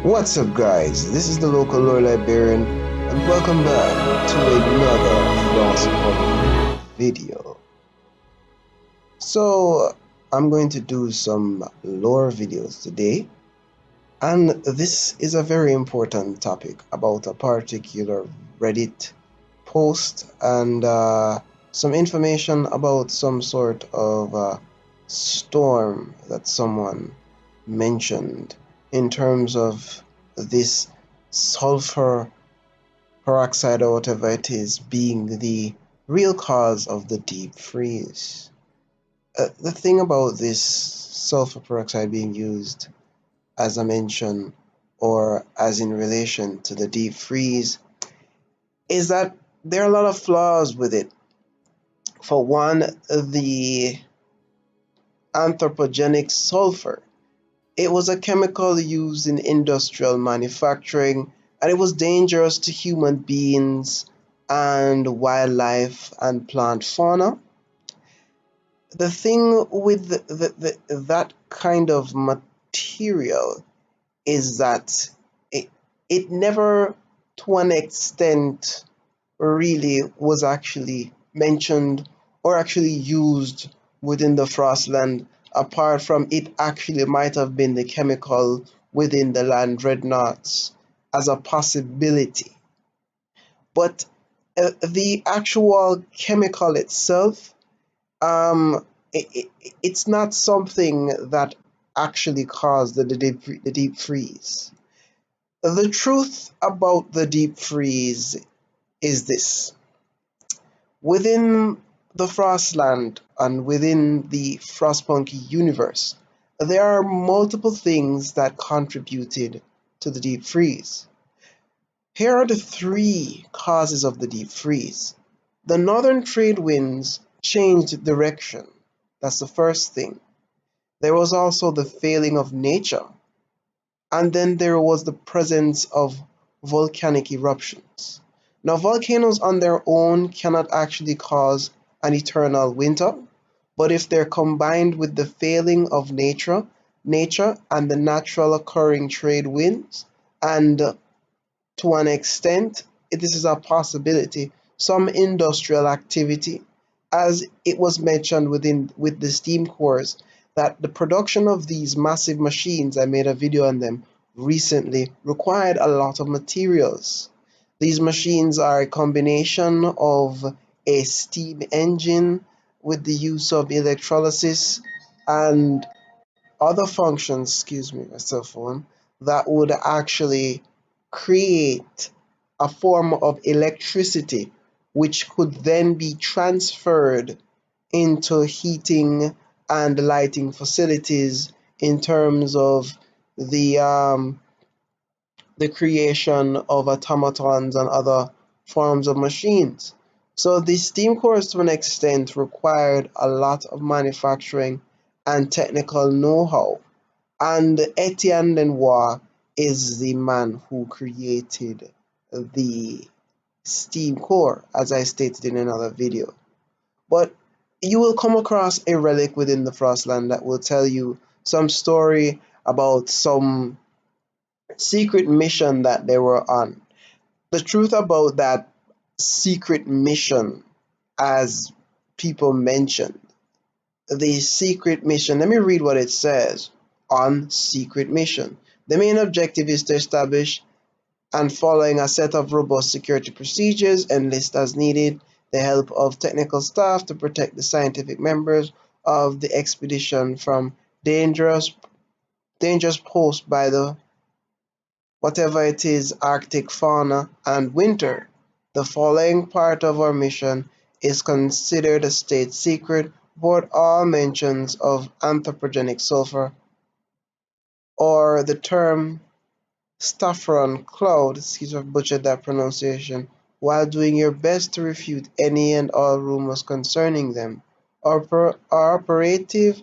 What's up, guys? This is the local lore librarian, and welcome back to another Frostpunk video. So, I'm going to do some lore videos today, and this is a very important topic about a particular Reddit post and some information about some sort of storm that someone mentioned in terms of this sulfur peroxide or whatever it is being the real cause of the deep freeze. The thing about this sulfur peroxide being used, as I mentioned, or as in relation to the deep freeze, is that there are a lot of flaws with it. For one, the anthropogenic sulfur. It was a chemical used in industrial manufacturing, and it was dangerous to human beings and wildlife and plant fauna. The thing with that kind of material is that it never, to an extent, really was actually mentioned or actually used within the Frostland, apart from it actually might have been the chemical within the land dreadnoughts as a possibility. But the actual chemical itself, um, it's not something that actually caused the deep freeze. The truth about the deep freeze is this. Within the Frostland and within the Frostpunk universe, there are multiple things that contributed to the deep freeze. Here are the three causes of the deep freeze. The northern trade winds changed direction. That's the first thing. There was also the failing of nature. And then there was the presence of volcanic eruptions. Now, volcanoes on their own cannot actually cause an eternal winter, but if they're combined with the failing of nature and the natural occurring trade winds, and to an extent, this is a possibility, some industrial activity, as it was mentioned with the steam cores, that the production of these massive machines, I made a video on them recently, required a lot of materials. These machines are a combination of a steam engine with the use of electrolysis and other functions, excuse me, my cell phone, that would actually create a form of electricity which could then be transferred into heating and lighting facilities in terms of the um, the creation of automatons and other forms of machines. So the steam cores to an extent required a lot of manufacturing and technical know-how. And Etienne Lenoir is the man who created the steam core, as I stated in another video. But you will come across a relic within the Frostland that will tell you some story about some secret mission that they were on. The truth about that secret mission, as people mentioned, the secret mission, let me read what it says on secret mission. The main objective is to establish and following a set of robust security procedures, enlist as needed the help of technical staff to protect the scientific members of the expedition from dangerous posed by the whatever it is Arctic fauna and winter. The following part of our mission is considered a state secret, but all mentions of anthropogenic sulfur or the term Staffron Cloud, excuse me if I butchered that pronunciation, while doing your best to refute any and all rumors concerning them. Our operatives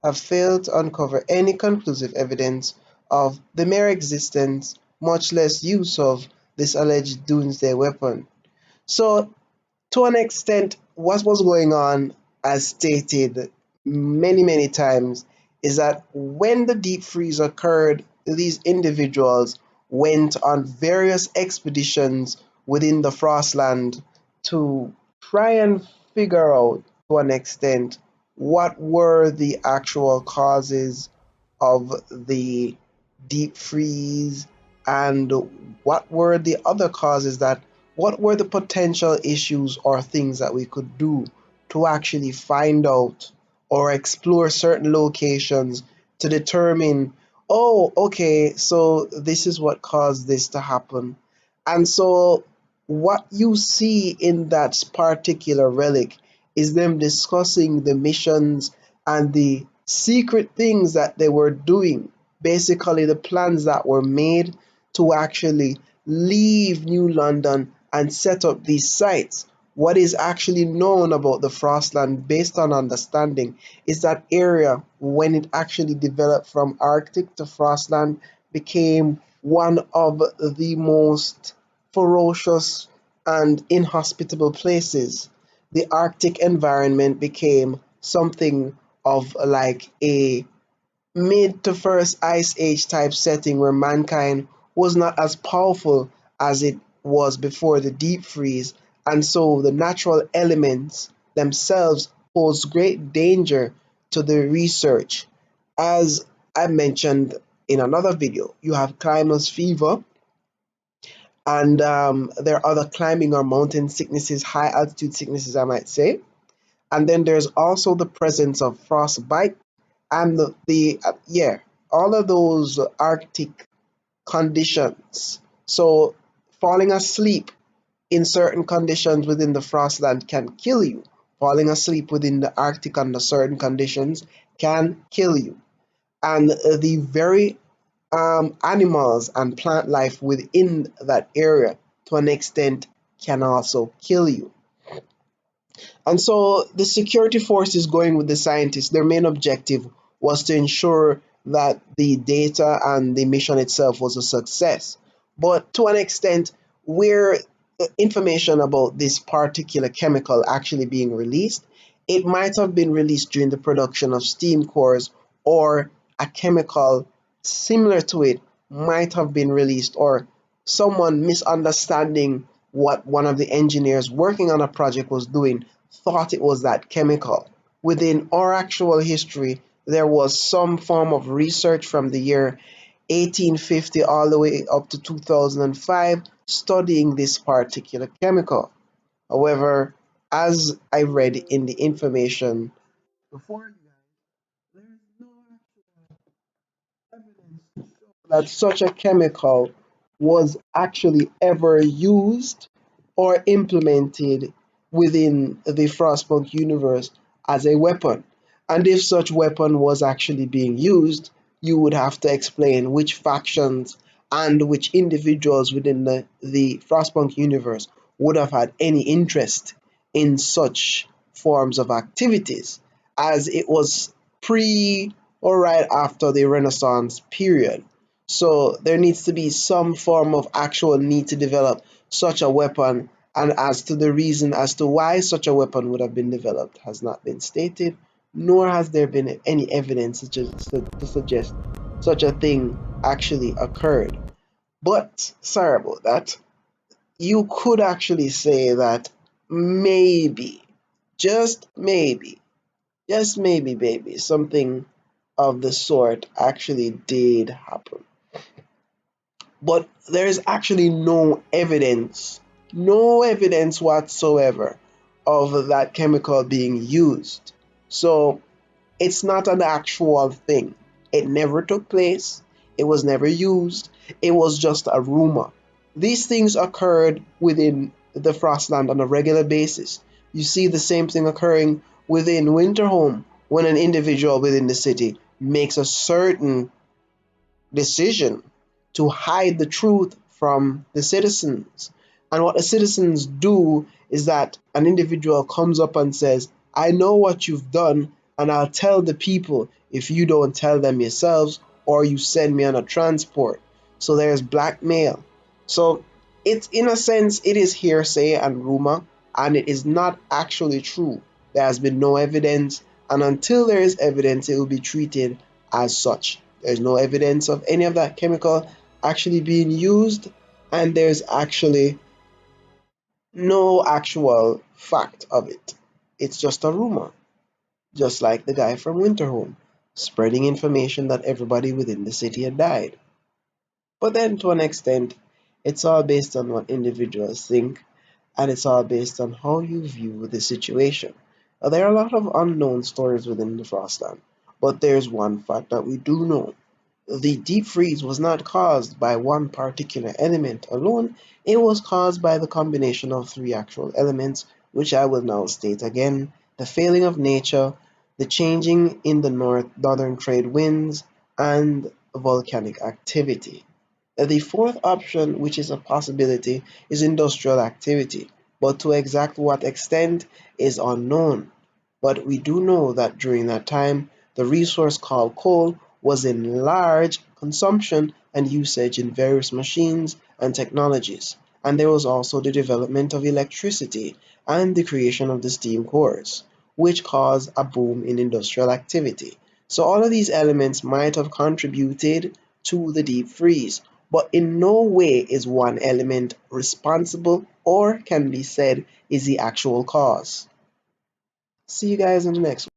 have failed to uncover any conclusive evidence of the mere existence, much less use of, this alleged doomsday weapon. So, to an extent, what was going on, as stated many, many times, is that when the deep freeze occurred, these individuals went on various expeditions within the Frostland to try and figure out, to an extent, what were the actual causes of the deep freeze, and what were the other causes, that what were the potential issues or things that we could do to actually find out or explore certain locations to determine, oh, okay, so this is what caused this to happen. And so what you see in that particular relic is them discussing the missions and the secret things that they were doing, basically the plans that were made to actually leave New London and set up these sites. What is actually known about the Frostland, based on understanding, is that area, when it actually developed from Arctic to Frostland, became one of the most ferocious and inhospitable places. The Arctic environment became something of like a mid to first ice age type setting where mankind was not as powerful as it was before the deep freeze, and so the natural elements themselves pose great danger to the research. As I mentioned in another video, you have climbers fever, and there are other climbing or mountain sicknesses, high altitude sicknesses, I might say. And then there's also the presence of frostbite and yeah, all of those Arctic conditions. So falling asleep in certain conditions within the frostland can kill you. Falling asleep within the Arctic under certain conditions can kill you. And the very animals and plant life within that area, to an extent, can also kill you. And so the security forces going with the scientists, their main objective was to ensure that the data and the mission itself was a success. But to an extent, where information about this particular chemical actually being released, it might have been released during the production of steam cores, or a chemical similar to it might have been released, or someone misunderstanding what one of the engineers working on a project was doing thought it was that chemical. Within our actual history, there was some form of research from the year 1850 all the way up to 2005 studying this particular chemical. However, as I read in the information before, there is no evidence to show that such a chemical was actually ever used or implemented within the Frostpunk universe as a weapon. And if such weapon was actually being used, you would have to explain which factions and which individuals within the Frostpunk universe would have had any interest in such forms of activities, as it was pre or right after the Renaissance period. So there needs to be some form of actual need to develop such a weapon, and as to the reason as to why such a weapon would have been developed has not been stated, nor has there been any evidence to suggest such a thing actually occurred. But sorry about that. You could actually say that maybe, just maybe, just maybe, baby, something of the sort actually did happen. But there is actually no evidence whatsoever of that chemical being used. So it's not an actual thing. It never took place. It was never used. It was just a rumor. These things occurred within the Frostland on a regular basis. You see the same thing occurring within Winterhome when an individual within the city makes a certain decision to hide the truth from the citizens. And what the citizens do is that an individual comes up and says, I know what you've done, and I'll tell the people if you don't tell them yourselves or you send me on a transport. So there's blackmail. So it's, in a sense, it is hearsay and rumor, and it is not actually true. There has been no evidence, and until there is evidence, it will be treated as such. There's no evidence of any of that chemical actually being used, and there's actually no actual fact of it. It's just a rumor, just like the guy from Winterhome, spreading information that everybody within the city had died. But then, to an extent, it's all based on what individuals think, and it's all based on how you view the situation. Now, there are a lot of unknown stories within the Frostland, but there's one fact that we do know. The deep freeze was not caused by one particular element alone, it was caused by the combination of three actual elements, which I will now state again: the failing of nature, the changing in the northern trade winds, and volcanic activity. The fourth option, which is a possibility, is industrial activity, but to exact what extent is unknown. But we do know that during that time, the resource called coal was in large consumption and usage in various machines and technologies. And there was also the development of electricity and the creation of the steam cores, which caused a boom in industrial activity. So all of these elements might have contributed to the deep freeze, but in no way is one element responsible or can be said is the actual cause. See you guys in the next one.